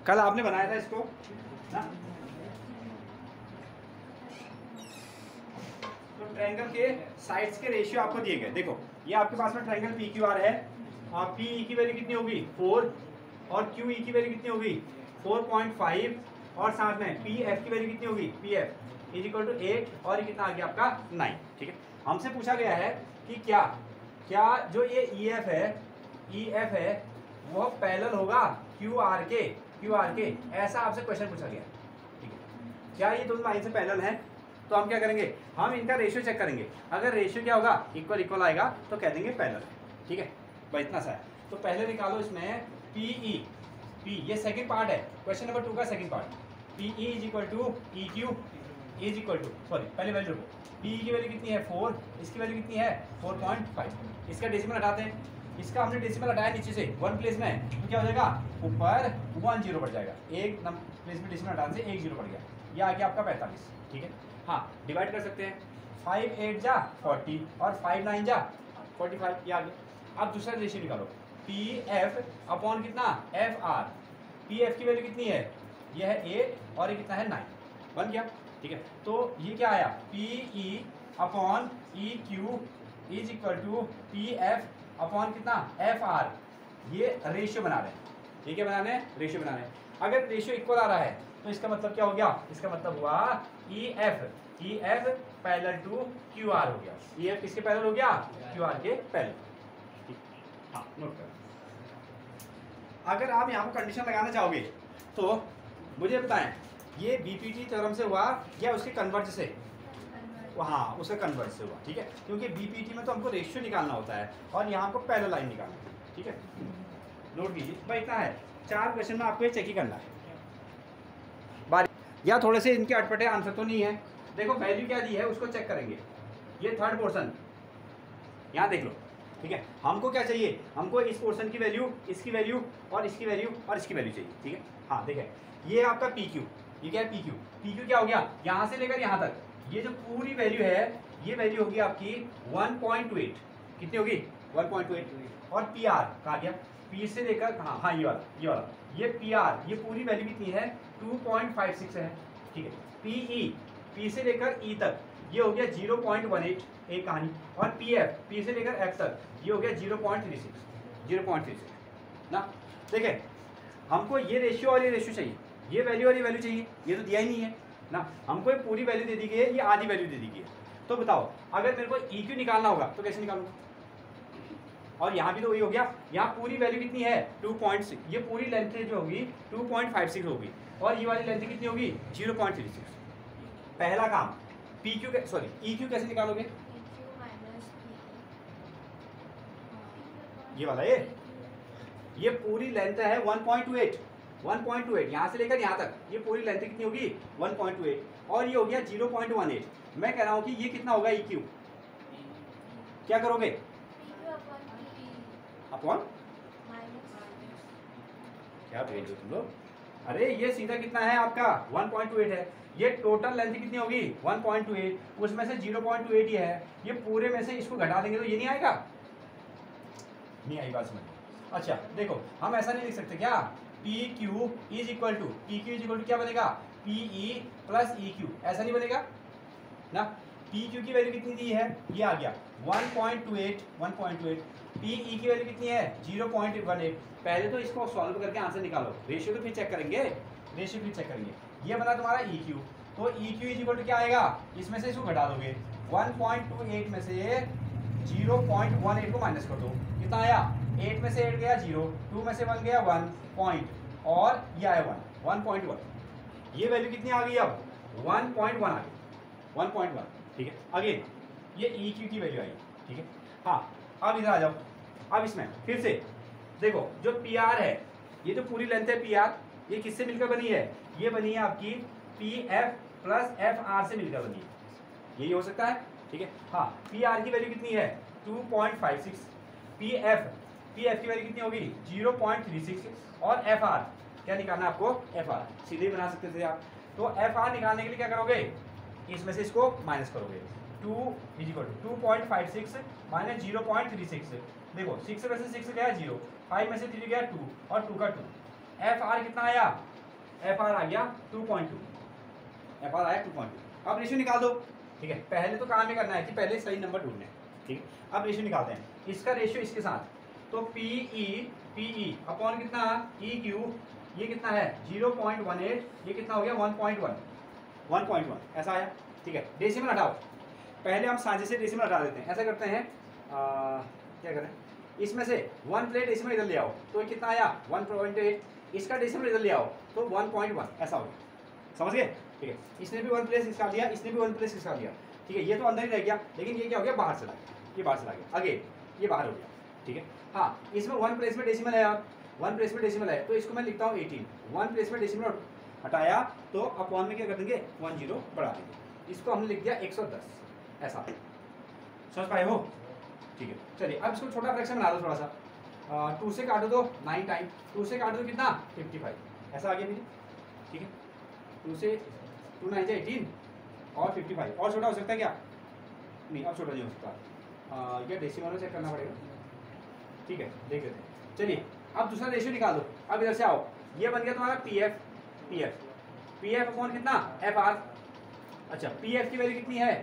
कल आपने बनाया था इसको ना। तो ट्रायंगल के साइड्स के रेशियो आपको दिए गए। देखो ये आपके पास में ट्रायंगल पी क्यू आर है, पी ई की वैल्यू कितनी होगी 4 और क्यू ई की वैल्यू कितनी होगी 4.5 और साथ में पी एफ की वैल्यू कितनी होगी P F is equal to 8 और ये कितना आ गया आपका 9। ठीक है, हमसे पूछा गया है कि क्या क्या जो ये ई एफ है वो पैरेलल होगा क्यू आर के, ऐसा आपसे क्वेश्चन पूछा गया। ठीक है, क्या ये दोनों लाइन से पैरेलल हैं? तो हम क्या करेंगे, हम इनका रेशियो चेक करेंगे। अगर रेशियो क्या होगा इक्वल आएगा तो कह देंगे पैरेलल है। ठीक है भाई, इतना सा है। तो पहले निकालो इसमें पी, ये सेकंड पार्ट है क्वेश्चन नंबर 2 का second part. P E is equal to E Q is equal to, sorry पहले वैल्यू पी की वैल्यू कितनी है 4, इसकी वैल्यू कितनी है 4.5। इसका डेसिमल हटाते हैं, इसका हमने डेसिमल हटाया नीचे से 1 प्लेस में, तो क्या हो जाएगा ऊपर 1 0 बढ़ जाएगा, एक प्लेस में डेसिमल हटाने से 1 0 बढ़ गया, ये आ गया आपका 45। ठीक है, हाँ डिवाइड कर सकते हैं, 5 8 जा 40 और 5 9 जा 45, ये आ गया। अब दूसरा रेशियो निकालो, पी एफ अपॉन कितना एफ आर। पी एफ की वैल्यू कितनी है, ये है 8 और ये कितना है 9, बन गया। ठीक है, तो ये क्या आया P E upon E Q is equal to P F upon कितना एफ आर। ये रेशियो बना रहे हैं, ये क्या बना रहे हैं रेशियो बना रहे हैं। अगर रेशियो इक्वल आ रहा है तो इसका मतलब क्या हो गया, इसका मतलब हुआ E F parallel to Q R हो गया। ई एफ किसके पैरेलल हो गया क्यू आर के पैरेलल। हाँ नोट कर। अगर आप यहाँ पर कंडीशन लगाना चाहोगे तो मुझे बताएं ये बीपीटी थ्योरम से हुआ या उसके कन्वर्ज से? हाँ उसका कन्वर्ज से हुआ। ठीक है, क्योंकि बीपीटी में तो हमको रेशियो निकालना होता है और यहाँ को पैरेलल लाइन निकालना है। ठीक है, नोट कीजिए भाई, इतना है 4 क्वेश्चन में आपको ये चेक ही करना है बारी, या थोड़े से इनके अटपटे आंसर तो नहीं है। देखो वैल्यू क्या दी है उसको चेक करेंगे, ये थर्ड पोर्शन यहाँ देख लो। ठीक है, हमको क्या चाहिए, हमको इस पोर्शन की वैल्यू, इसकी वैल्यू और इसकी वैल्यू और इसकी वैल्यू चाहिए। ठीक है, हाँ देखें ये आपका पी क्यू, ये क्या है पी क्यू। पी क्यू क्या हो गया, यहाँ से लेकर यहाँ तक ये जो पूरी वैल्यू है ये वैल्यू होगी आपकी 1.28, कितनी होगी 1.28। और पी आर कहा गया, पी से लेकर हाँ ये वाला ये पी आर, ये पूरी वैल्यू कितनी है 2.56 है। ठीक है, पी ई, पी से लेकर ई तक ये हो गया 0.18 एक कहानी, और पी एफ, पी से लेकर एफ तक ये हो गया 0.36 ना। देखें हमको ये रेशियो और ये रेशियो चाहिए, ये वैल्यू और ये वैल्यू चाहिए, ये तो दिया ही नहीं है ना। हमको ये पूरी वैल्यू दे दी गई है, ये आधी वैल्यू दे दी गई है। तो बताओ अगर मेरे को ई क्यू निकालना होगा तो कैसे निकालूंगा? और यहाँ भी तो वही हो गया, यहाँ पूरी वैल्यू कितनी है 2.6, ये पूरी लेंथ जो होगी 2.56 होगी और ये वाली लेंथ कितनी होगी 0.36। पहला काम P Q, sorry E Q कैसे निकालोगे? ये वाला ये पूरी लेंथ है 1.28 यहाँ से लेकर यहाँ तक ये पूरी लेंथ कितनी होगी 1.28 और ये हो गया 0.18। मैं कह रहा हूँ कि ये कितना होगा ई क्यू, क्या करोगे अपॉन क्या भेज दो तुम लोग? अरे ये सीधा कितना है आपका 1.28 है, ये टोटल लेंथ कितनी होगी 1.28, उसमें से 0.28 ही है, ये पूरे में से इसको घटा देंगे तो ये नहीं आएगा, नहीं आई बात समझ। अच्छा देखो हम ऐसा नहीं लिख सकते क्या, P Q is equal to क्या बनेगा P E plus E Q, ऐसा नहीं बनेगा ना। पी क्यू की वैल्यू कितनी दी है, ये आ गया 1.28, पी ई की वैल्यू कितनी है 0.18। पहले तो इसको सॉल्व करके आंसर निकालो, रेशियो तो फिर चेक करेंगे, ये बना तुम्हारा ई क्यू। तो E Q is equal to क्या आएगा, इसमें से इसको घटा दोगे 1.28 में से 0.18 को माइनस कर दो, कितना आया 8 में से 8 गया 0, 2 में से 1 गया 1 पॉइंट और ये आया 1.1। ये वैल्यू कितनी आ गई अब 1.1 आ गई 1.1। ठीक है, अगेन ये ई क्यू की वैल्यू आई। ठीक है, हाँ अब इधर आ जाओ, अब इसमें फिर से देखो जो पी आर है, ये जो पूरी लेंथ है पी आर, ये किससे मिलकर बनी है, ये बनी है आपकी P F plus F R से मिलकर बनी है, यही हो सकता है। ठीक है, हाँ पी आर की वैल्यू कितनी है 2.56, पी एफ की वैल्यू कितनी होगी 0.36 और एफ आर क्या निकालना है आपको, एफ आर सीधे ही बना सकते थे आप। तो एफ आर निकालने के लिए क्या करोगे, इसमें से इसको माइनस करोगे, 2 इज इक्वल टू 2.56 माइनस 0.36। देखो 6 में से 6 गया 0, 5 में से 3 गया 2 और 2 का 2, एफ आर कितना आया एफ आर आ गया 2.2, एफ आर आया 2.2। अब रेशियो निकाल दो, ठीक है। पहले तो काम ये करना है कि पहले सही नंबर ढूंढने, ठीक है। अब रेशियो निकालते हैं, इसका रेशियो इसके साथ, तो पी अपॉन कितना ई क्यू, ये कितना है 0.18, ये कितना हो गया 1.1 ऐसा आया, ठीक है। डेसिमल हटाओ, पहले हम साझे से डेसिमल हटा देते हैं। ऐसा करते हैं क्या करें, इसमें से 1 प्लेस डेसिमल इधर ले आओ, तो ये कितना आया 1.8, इसका डेसिमल इधर ले आओ तो 1.1 ऐसा हो गया, समझ गए, ठीक है। इसने भी 1 प्लेस इसका लिया, इसने भी 1 प्लेस इसका लिया, ठीक है। ये तो अंदर ही रह गया, लेकिन ये क्या हो गया बाहर चला गया, ये बाहर चला गया, आगे ये बाहर हो गया, ठीक है। हाँ, इसमें 1 प्लेस में डेसिमल है यार, 1 प्लेस में डेसिमल है, तो इसको मैं लिखता हूँ 18। 1 प्लेस में डेसिमल हटाया तो अपॉन में क्या कर देंगे 10 बढ़ा देंगे, इसको हमने लिख दिया 110, ऐसा समझ पाए हो, ठीक है। चलिए अब इसको छोटा फ्रैक्शन बना दो थोड़ा सा, 2 से काटो तो 9 टाइम, 2 से काटो तो कितना 55, ऐसा आ गया मेरी, ठीक है। 2 से 2 9 18 और 55, और छोटा हो सकता है क्या, नहीं अब छोटा नहीं हो सकता, ये डेसिमल में चेक करना पड़ेगा, ठीक है, देख लेते हैं। चलिए अब दूसरा रेशियो निकाल दो, अब इधर से आओ, ये बन गया तुम्हारा पी एफ अपॉन कितना एफ आर, अच्छा पी एफ की वैल्यू कितनी है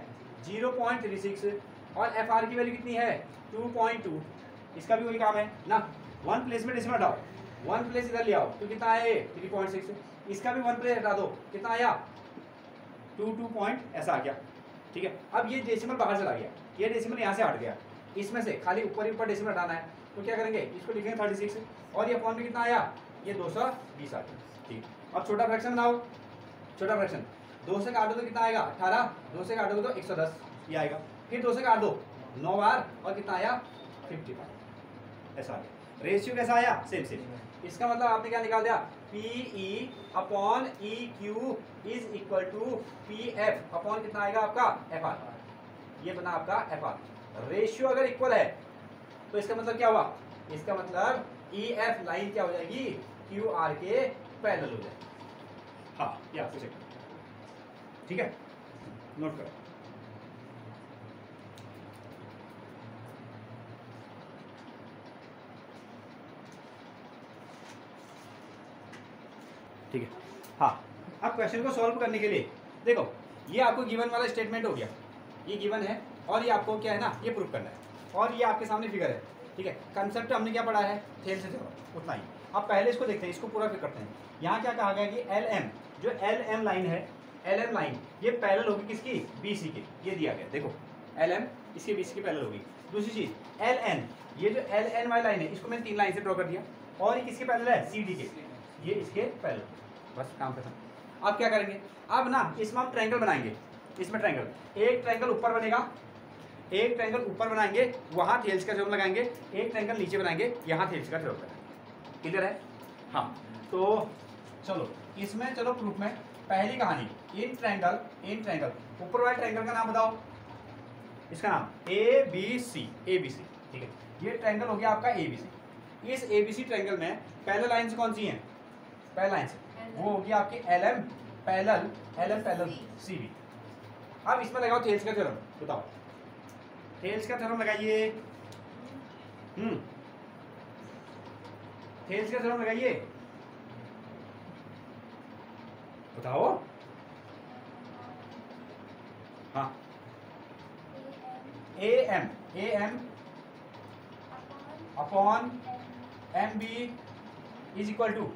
0.36 और एफ आर की वैल्यू कितनी है 2.2, इसका भी वही काम है ना, 1 प्लेस में डेसिमल हटाओ, 1 प्लेस इधर ले आओ तो कितना आया 3.6, इसका भी 1 प्लेस हटा दो, कितना आया 2 ऐसा आ गया, ठीक है। अब ये डेसिमल बाहर चला गया, ये डेसिमल यहाँ से हट गया, इसमें से खाली ऊपर ही ऊपर डेसिमल हटाना है, तो क्या करेंगे इसको लिखेंगे 36 और ये अपॉन में कितना आया ये 220 आ गया, ठीक। अब छोटा फ्रैक्शन बनाओ, छोटा फ्रैक्शन 2 से काटो तो कितना आएगा 18, 2 से काटोगे तो 110 ये आएगा, फिर 2 से काट दो 9 बार और कितना आया 55, ऐसा आ गया। रेशियो कैसा आया सेम, इसका मतलब आपने क्या निकाल दिया P E upon E Q is equal to P F upon कितना आएगा आपका एफ आर, ये बना आपका एफ आर। रेशियो अगर इक्वल है तो इसका मतलब क्या हुआ, इसका मतलब ई एफ लाइन क्या हो जाएगी क्यू आर के पैरेलल हो जाएगी, हाँ ये आपको चेक, ठीक है, नोट करो। ठीक है, हाँ अब क्वेश्चन को सॉल्व करने के लिए देखो, ये आपको गिवन वाला स्टेटमेंट हो गया, ये गिवन है और ये आपको क्या है ना ये प्रूफ करना है, और ये आपके सामने फिगर है, ठीक है। कंसेप्ट हमने क्या पढ़ा है थेल से उतना ही। अब पहले इसको देखते हैं, इसको पूरा फिर करते हैं। यहाँ क्या कहा गया कि एल एम, जो एल एम लाइन है, एल एम लाइन ये पैरेलल होगी किसकी बी सी की, ये दिया गया देखो एल एम इसके बी सी की पैरेलल होगी। दूसरी चीज़ एल एन, ये जो एल एन वाई लाइन है इसको मैंने 3 लाइन से ड्रॉ कर दिया, और ये किसके पैरेलल है सी डी के, ये इसके पैरेलल, बस काम खत्म। अब क्या करेंगे, अब ना इसमें हम ट्रायंगल बनाएंगे, इसमें ट्रायंगल, एक ट्रायंगल ऊपर बनेगा, एक ट्रायंगल ऊपर बनाएंगे वहाँ थेल्स का थ्योरम लगाएंगे, एक ट्रायंगल नीचे बनाएंगे यहाँ थेल्स का थ्योरम लगाएंगे, क्लियर है। हाँ तो चलो इसमें चलो प्रूफ में पहली कहानी इन ट्रायंगल ऊपर वाले ट्रायंगल का नाम बताओ, इसका नाम ए बी सी, ठीक है। ये ट्रायंगल हो गया आपका ए बी सी। इस ए बी सी ट्रायंगल में पहले लाइन से कौन सी है, पहले लाइन से वो होगी आपकी L M parallel C B. अब इसमें लगाओ थेल्स का थ्योरम, बताओ थेल्स का थ्योरम लगाइए, थेल्स का थ्योरम लगाइए, बताओ। हाँ A M upon M B is equal to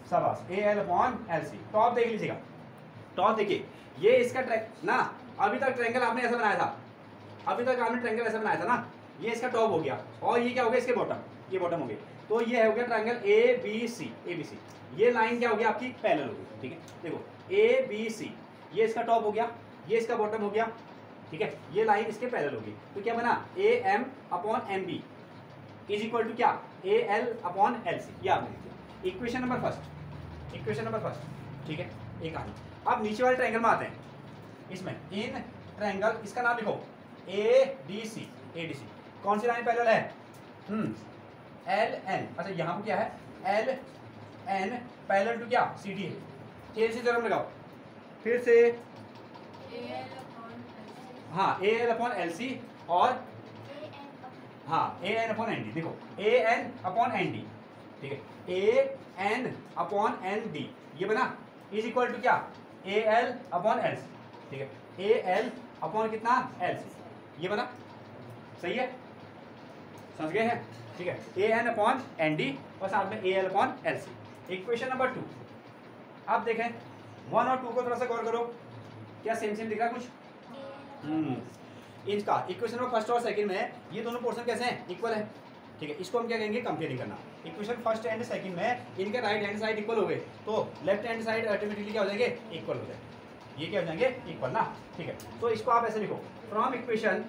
शाबाश A L upon L C. Top देख लीजिएगा, टॉप देखिए, ये इसका ट्रैक ना, अभी तक ट्रायंगल आपने ऐसा बनाया था, अभी तक आपने ट्रायंगल ऐसा बनाया था ना, ये इसका टॉप हो गया और ये क्या हो गया इसके बॉटम, ये बॉटम हो गया, तो ये हो गया ट्रायंगल ए बी सी। ये लाइन क्या हो गया आपकी पैरेलल हो गई, ठीक है। देखो ए बी सी, ये इसका टॉप हो गया, ये इसका बॉटम हो गया, ठीक है। ये लाइन इसके पैरेलल होगी, तो क्या बना A M upon M B is equal to क्या A L upon L C, ये आपने लिख दिया। इक्वेशन नंबर फर्स्ट, ठीक है। एक कहानी, अब नीचे वाले ट्रायंगल में आते हैं, इसमें इन ट्रायंगल इसका नाम लिखो ए डी सी, कौन सी लाइन पैरेलल है एल एन, अच्छा यहाँ पर क्या है एल एन पैरेलल टू क्या सी डी है, थेल से थ्योरम लगाओ फिर से, हाँ A L upon L C और हाँ A N upon N D, देखो A N upon N D, ठीक है, A N upon N D ये बना इज इक्वल टू क्या, A L upon L C, ठीक है, ए एल अपॉन कितना एल सी ये बना, सही है, समझ गए हैं, ठीक है, A N upon N D और साथ में A L upon L C. Equation number 2 अब देखें 1 और 2 को थोड़ा सा गौर करो, क्या सेम सेम दिख रहा है कुछ? इनका इक्वेशन नंबर फर्स्ट और सेकंड में ये दोनों पोर्शन कैसे हैं, इक्वल है, ठीक है, इसको हम क्या कहेंगे, कंपेयरिंग करना। इक्वेशन फर्स्ट एंड सेकंड में इनके राइट हैंड साइड इक्वल हो गए तो लेफ्ट हैंड साइड ऑटोमेटिकली क्या हो जाएंगे, इक्वल हो जाएंगे, ये क्या हो जाएंगे, इक्वल ना, ठीक है। तो इसको आप ऐसे लिखो, from equation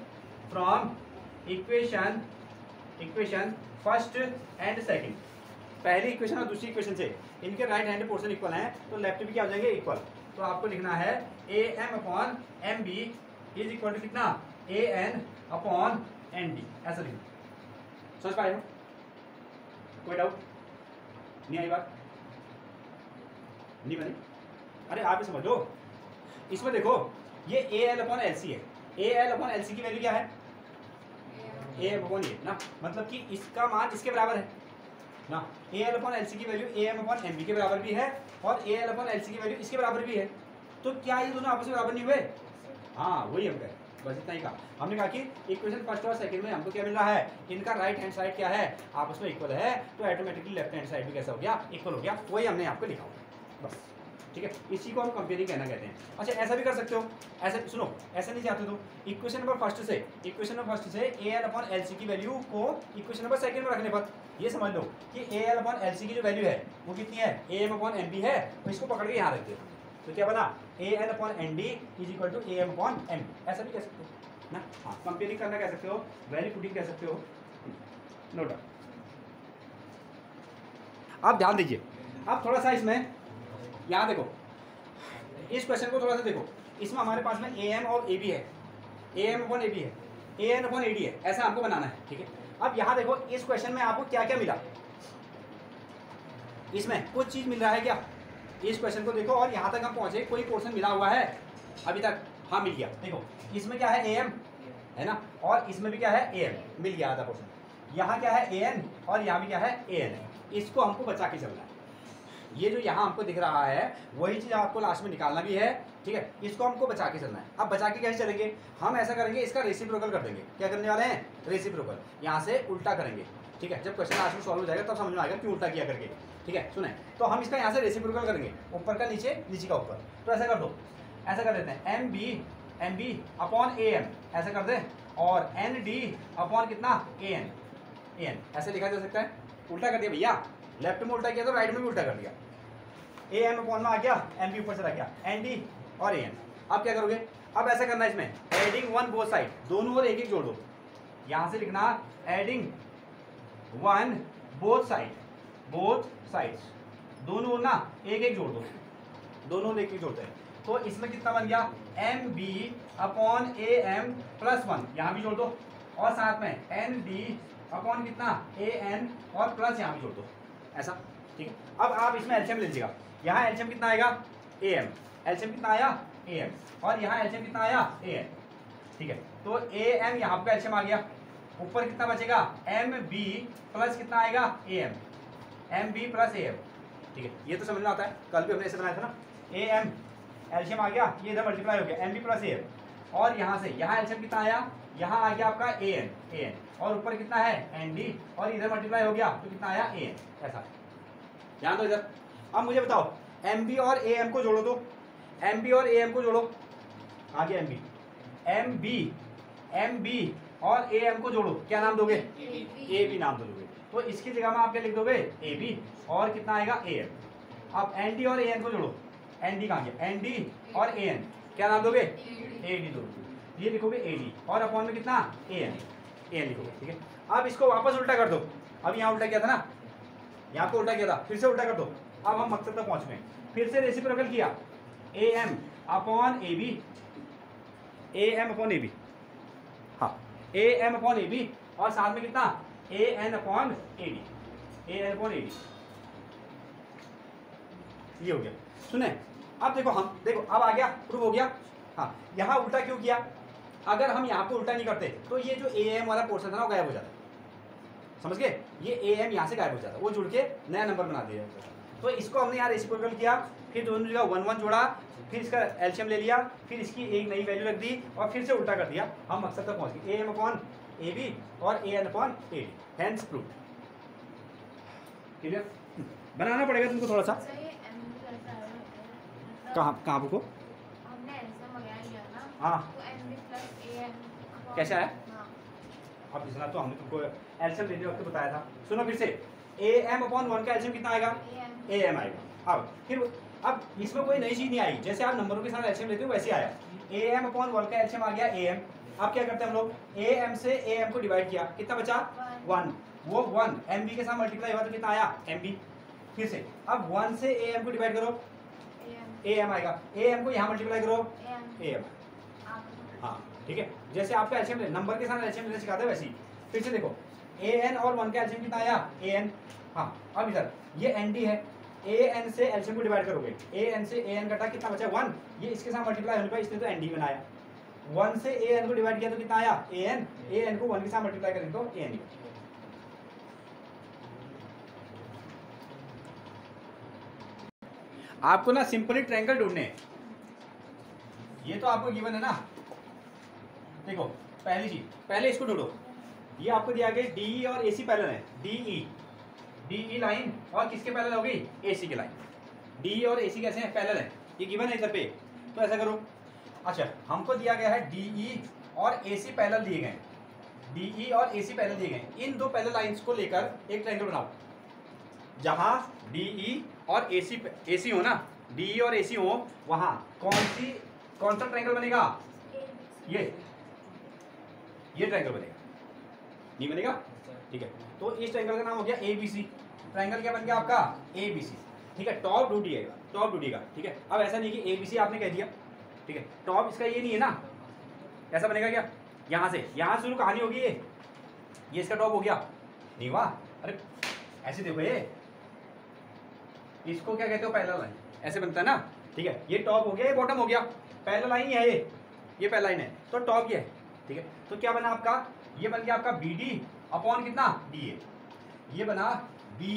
first and second, पहली इक्वेशन और दूसरी इक्वेशन से इनके राइट हैंड पोर्शन इक्वल हैं तो लेफ्ट भी क्या हो जाएंगे, इक्वल। तो आपको लिखना है A M upon M B is equal to कितना, A N upon N D, ऐसा लिखो, समझ पाए हो? कोई डाउट नहीं आई बात? नहीं बनी? अरे आप ही समझ लो, इसमें देखो ये A L upon L C है, A L upon L C की वैल्यू क्या है, ए अपॉन ए ना, मतलब कि इसका मान इसके बराबर है ना, A L upon L C की value A M upon M B के बराबर भी है और A L upon L C की वैल्यू इसके बराबर भी है, तो क्या ये दोनों आपस में बराबर नहीं हुए? हाँ वही हम कहें, बस इतना ही कहा हमने, कहा कि इक्वेशन फर्स्ट और सेकंड में हमको क्या मिल रहा है, इनका राइट हैंड साइड क्या है, आपस में इक्वल है, तो ऑटोमेटिकली लेफ्ट हैंड साइड भी कैसा हो गया, इक्वल हो गया, वही हमने आपको लिखा होगा, बस ठीक है, इसी को हम कंपेयरिंग कहना कहते हैं। अच्छा ऐसा भी कर सकते हो, ऐसे सुनो, ऐसे नहीं चाहते तो इक्वेशन नंबर फर्स्ट से A L upon L C की वैल्यू को इक्वेशन नंबर सेकंड में रखने पर ये समझ लो कि A L upon L C की जो वैल्यू है वो कितनी है, A M upon M B है, तो इसको पकड़ के यहाँ रख दो, तो क्या बना, A L upon N D is equal to A M upon M, ऐसा भी कह सकते हो ना, हाँ कंपेयरिंग करना कह सकते हो, वैल्यू पुटिंग कह सकते हो, नो डाउट। आप ध्यान दीजिए, अब थोड़ा सा इसमें यहाँ देखो, इस क्वेश्चन को थोड़ा सा देखो, इसमें हमारे पास में ए एम और ए बी है, A M upon A B है, A N upon A D है, ऐसा हमको बनाना है, ठीक है। अब यहाँ देखो इस क्वेश्चन में आपको क्या क्या मिला, इसमें कुछ चीज़ मिल रहा है क्या, इस क्वेश्चन को देखो और यहाँ तक हम पहुँचे, कोई पोर्शन मिला हुआ है अभी तक, हाँ मिल गया, देखो इसमें क्या है, ए एम है ना, और इसमें भी क्या है, ए एम मिल गया आधा पोर्शन, यहाँ क्या है, ए एन और यहाँ भी क्या है, ए एन है, इसको हमको बचा के चलना है, ये जो यहाँ हमको दिख रहा है वही चीज़ आपको लास्ट में निकालना भी है, ठीक है, इसको हमको बचा के चलना है। अब बचा के कैसे चलेंगे, हम ऐसा करेंगे, इसका रेसिप्रोकल कर देंगे, क्या करने वाले हैं, रेसिप्रोकल, यहाँ से उल्टा करेंगे, ठीक है, जब क्वेश्चन लास्ट में सॉल्व हो जाएगा तब समझ में आएगा क्यों उल्टा किया करके, ठीक है। सुने, तो हम इसका यहाँ से रेसिप्रोकल करेंगे, ऊपर का नीचे, नीचे का ऊपर, तो ऐसा कर दो, ऐसा कर देते हैं, M B upon A M ऐसा कर दें, और एन डी अपॉन कितना, ए एन ऐसे लिखा जा सकता है, उल्टा कर दिया भैया, लेफ्ट में उल्टा किया तो राइट में भी उल्टा कर दिया, ए एम अपॉन में आ गया, एम बी ऊपर चला गया, एन डी और ए एन। अब क्या करोगे, अब ऐसा करना है इसमें, एडिंग वन बोथ साइड, दोनों और एक एक जोड़ दो, यहाँ से लिखना एडिंग वन बोथ साइड्स, दोनों ओर ना एक एक जोड़ दो, दोनों ओर एक एक जोड़ते हैं, तो इसमें कितना बन गया, M B upon A M plus one, यहाँ भी जोड़ दो, और साथ में एन डी अपॉन कितना, ए एन और प्लस यहाँ भी जोड़ दो, ऐसा, ठीक है। अब आप इसमें एलसीएम ले लीजिएगा, यहाँ एलसीएम कितना आएगा, ए एम, एलसीएम कितना आया, ए एम, और यहाँ एलसीएम कितना आया, ए एन, ठीक है, तो ए एम यहाँ पे एलसीएम आ गया, ऊपर कितना बचेगा, एम बी प्लस कितना आएगा, M B plus A M, ठीक है, ये तो समझ में आता है, कल भी हमने ऐसे बनाया था ना, ए एम एलसीएम आ गया, ये इधर मल्टीप्लाई हो गया, M B plus A M, और यहाँ से यहाँ एलसीएम कितना आया, यहाँ आ गया आपका ए एन, और ऊपर कितना है, एन डी, और इधर मल्टीप्लाई हो गया तो कितना आया, ए एन, ऐसा, ध्यान दो इधर। अब मुझे बताओ, एम बी और ए एम को जोड़ो, तो एम बी और ए एम को जोड़ो, आ गया एम बी और ए एम को जोड़ो, क्या नाम दोगे, ए बी नाम दोगे, तो इसकी जगह में आप क्या लिख दोगे, ए बी, और कितना आएगा, ए एम। अब एन डी और ए एन को जोड़ो, एन डी कहाँ गया, एन डी और ए एन, क्या नाम दोगे, ए डी दोगे, ये लिखोगे ए डी, और अपॉन में कितना, ए एन लिखोगे, ठीक है। अब इसको वापस उल्टा कर दो, अब यहाँ उल्टा किया था ना, यहाँ को उल्टा किया था, फिर से उल्टा कर दो, अब हम मकसद तक पहुंच गए, फिर से रेसिप्रोकल किया, A M upon A B, हाँ A M upon A B, और साथ में कितना, A N upon A D, ये हो गया। सुने, अब देखो, हम देखो अब आ गया, प्रूव हो गया, हाँ यहाँ उल्टा क्यों किया, अगर हम यहाँ को उल्टा नहीं करते तो ये जो ए एम वाला पोर्शन था ना वो गायब हो जाता, समझ गए। ये ए एम यहाँ से गायब हो जाता, वो जुड़ के नया नंबर बना दिया जाता। तो इसको हमने यहाँ रेसिप्रोकल किया, फिर दोनों जगह 1 1 जोड़ा, फिर इसका एलसीएम ले लिया, फिर इसकी एक नई वैल्यू रख दी और फिर से उल्टा कर दिया, हम मकसद तक पहुँच गए, A M upon A B और A N upon A D, hence proved. Clear? बनाना पड़ेगा तुमको थोड़ा सा। कहाँ को? हाँ कैसे आया? अब इसना तो हमने तुमको एलसीएम लेते वक्त बताया था। सुनो फिर से, ए एम अपॉन 1 का एलसीएम कितना आएगा? ए एम आएगा। अब इसमें कोई नई चीज नहीं आई, जैसे आप नंबरों के साथ एलसीएम लेते हो वैसे आया। ए एम अपॉन 1 का एलसीएम आ गया ए एम। अब क्या करते हैं हम लोग, ए एम से ए एम को डिवाइड किया, कितना बचा? 1। वो 1 एम बी के साथ मल्टीप्लाई हुआ तो कितना आया? M B. फिर से अब 1 से ए एम को डिवाइड करो, ए एम आएगा। ए एम को यहाँ मल्टीप्लाई करो, ए एम। हाँ ठीक है, जैसे आपका एलसीएम नंबर के साथ एलसीएम लेना सिखाते हैं वैसे ही। फिर से देखो, ए एन और 1 का एलसीएम कितना आया? A N. हाँ अब इधर ये एन डी है, ए एन से एलसीएम को डिवाइड करोगे, ए एन से ए एन कटा, कितना बचा? 1। ये इसके साथ मल्टीप्लाई होने पर इसने तो एन डी बनाया। 1 से ए एन को डिवाइड किया तो कितना आया? A N. ए एन को 1 के साथ मल्टीप्लाई करेंगे तो ए एन। आपको ना सिंपली ट्रायंगल ढूंढने हैं, ये तो आपको गिवन है ना। देखो पहली चीज, पहले इसको ढूंढो, ये आपको दिया गया डीई और एसी पैरेलल है। डीई लाइन और किसके पैरेलल होगी? एसी की लाइन। डीई और एसी कैसे हैं? पैरेलल है, ये गिवन है इधर पे। तो ऐसा करो, अच्छा हमको दिया गया है डीई और एसी पैरेलल दिए गए, डीई और एसी पैरेलल दिए गए। इन दो पैरेलल लाइंस को लेकर एक ट्रायंगल बनाओ, जहां डीई और एसी हो ना, डीई और एसी हो, वहां कौन सा ट्रायंगल बनेगा? ये ट्रायंगल बनेगा, नहीं बनेगा? ठीक है, तो इस ट्रायंगल का नाम हो गया एबीसी। ट्रायंगल क्या बन गया आपका? एबीसी। ठीक है, टॉप ढूंढिएगा, टॉप ढूंढिएगा। ठीक है, अब ऐसा नहीं कि एबीसी आपने कह दिया, ठीक है, टॉप इसका ये नहीं है ना, ऐसा बनेगा क्या? यहाँ से यहाँ शुरू कहानी होगी, ये इसका टॉप हो गया, नहीं हुआ? अरे ऐसे देखो, ये इसको क्या कहते हो? पैरेलल लाइन, ऐसे बनता है ना। ठीक है, ये टॉप हो गया, ये बॉटम हो गया, पैरेलल लाइन है, ये पैरेलल लाइन है, तो टॉप ये है। ठीक है, तो क्या बना आपका? ये बन गया आपका बी डी अपॉन कितना? D A. ये बना बी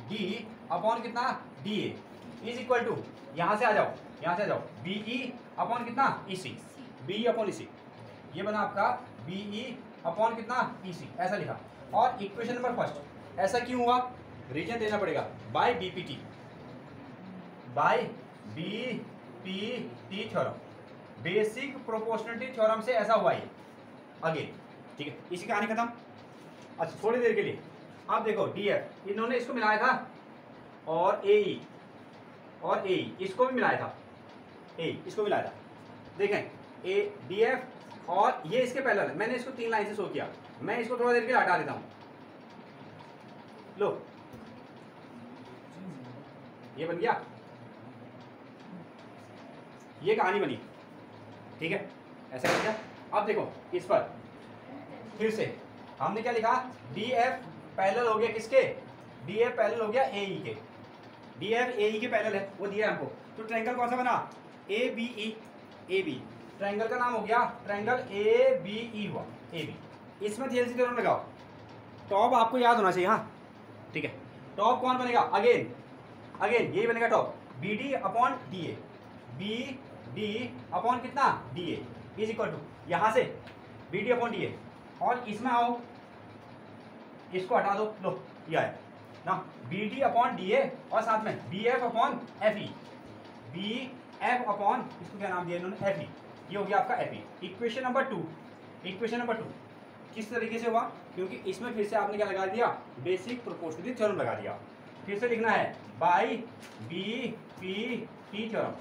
डी अपॉन कितना? D A is equal to, यहाँ से आ जाओ, यहाँ से आ जाओ, बी ई अपॉन कितना? ई C. B upon E C, ये बना आपका बी ई अपॉन कितना? ई सी, ऐसा लिखा। और इक्वेशन नंबर फर्स्ट, ऐसा क्यों हुआ? रीजन देना पड़ेगा, by BPT, by BPT theorem, basic proportionality theorem से ऐसा हुआ ये अगेन। ठीक है, इसी कहानी खत्म। अच्छा थोड़ी देर के लिए आप देखो, डी एफ इन्होंने इसको मिलाया था, और ए ई इसको भी मिलाया था, इसको मिलाया था। देखें ए डी एफ और ये इसके पैरेलल है। मैंने इसको 3 लाइन से शो किया, मैं इसको थोड़ा देर के लिए हटा देता हूं। लो ये बन गया, ये कहानी बनी। ठीक है, ऐसा कर दिया। अब देखो इस पर फिर से हमने क्या लिखा? डी एफ पैरेलल हो गया किसके? डी एफ पैरेलल हो गया ए ई के। डी एफ ए ई के पैरेलल है, वो दिया हमको। तो ट्रायंगल कौन सा बना? A B E, A B. Triangle का नाम हो गया ट्रायंगल ए बी ई हुआ, ए बी। इसमें थ्योरम थ्योरम लगाओ, टॉप आपको याद होना चाहिए। हाँ ठीक है, टॉप कौन बनेगा? अगेन यही बनेगा top, B D upon D A, B D upon कितना? D A is equal to, यहाँ से B D upon D A, और इसमें आओ, इसको हटा दो, लो ये आया ना, B D upon D A, और साथ में B F upon F E, B F upon, इसको क्या नाम दिया इन्होंने? F E. ये हो गया आपका F E. Equation number 2, equation number 2 किस तरीके से हुआ? क्योंकि इसमें फिर से आपने क्या लगा दिया? बेसिक प्रोपोर्शनलिटी थ्योरम लगा दिया। फिर से लिखना है by B P T theorem,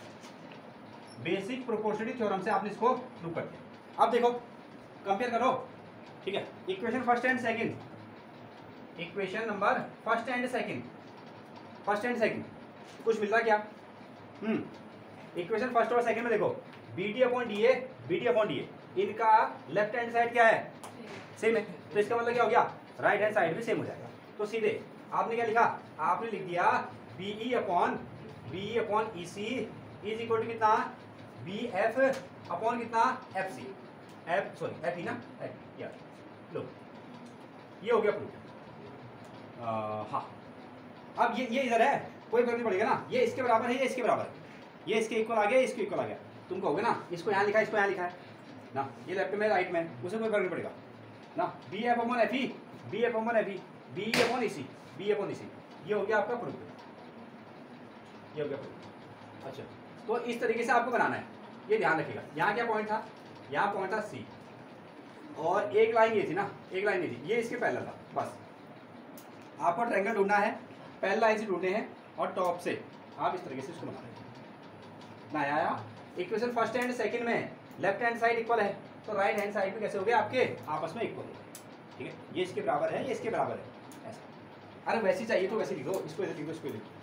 basic proportionality theorem से आपने इसको प्रूव कर दिया। अब देखो कंपेयर करो। ठीक है, equation first and second, equation number first and second कुछ मिलता क्या? इक्वेशन फर्स्ट और सेकंड में देखो, B D upon D A, इनका लेफ्ट हैंड साइड क्या है? सेम है, तो इसका मतलब क्या हो गया? राइट हैंड साइड भी सेम हो जाएगा। तो सीधे आपने क्या लिखा? आपने लिख दिया B upon E C is equal to कितना? बी एफ अपॉन कितना? एफ सी, एफ ई ना, एफ यार। लो ये हो गया प्रूफ। हाँ, अब ये इधर है, कोई फर्क नहीं पड़ेगा ना, ये इसके बराबर है, ये इसके बराबर है, ये इसके इक्वल आ गया, इसके इक्वल आ गया। तुम कहोगे ना इसको यहाँ लिखा है, इसको यहाँ लिखा है ना, ये लेफ्ट में राइट में, उसे कोई फर्क नहीं पड़ेगा ना। B F upon F E, B F upon F E, B upon E C, B upon E C, ये हो गया आपका प्रूफ, ये हो गया प्रूफ। अच्छा, तो इस तरीके से आपको बनाना है, ये ध्यान रखिएगा। यहाँ क्या पॉइंट था, यहाँ पॉइंट था सी, और एक लाइन ये थी ना, एक लाइन ये थी, ये इसके पैरेलल था। बस आपको ट्रायंगल ढूंढना है, पैरेलल लाइन से ढूंढने हैं, और टॉप से आप इस तरीके से इसको बना रहे हैं ना। आया इक्वेशन फर्स्ट एंड सेकंड में लेफ्ट हैंड साइड इक्वल है, तो राइट हैंड साइड में कैसे हो गए आपके आपस में इक्वल हो गए। ठीक है, ये इसके बराबर है, ये इसके बराबर है, ऐसा। अरे वैसे चाहिए तो वैसे लिख दो, इसको इधर लिख दो, इसको लिख दो।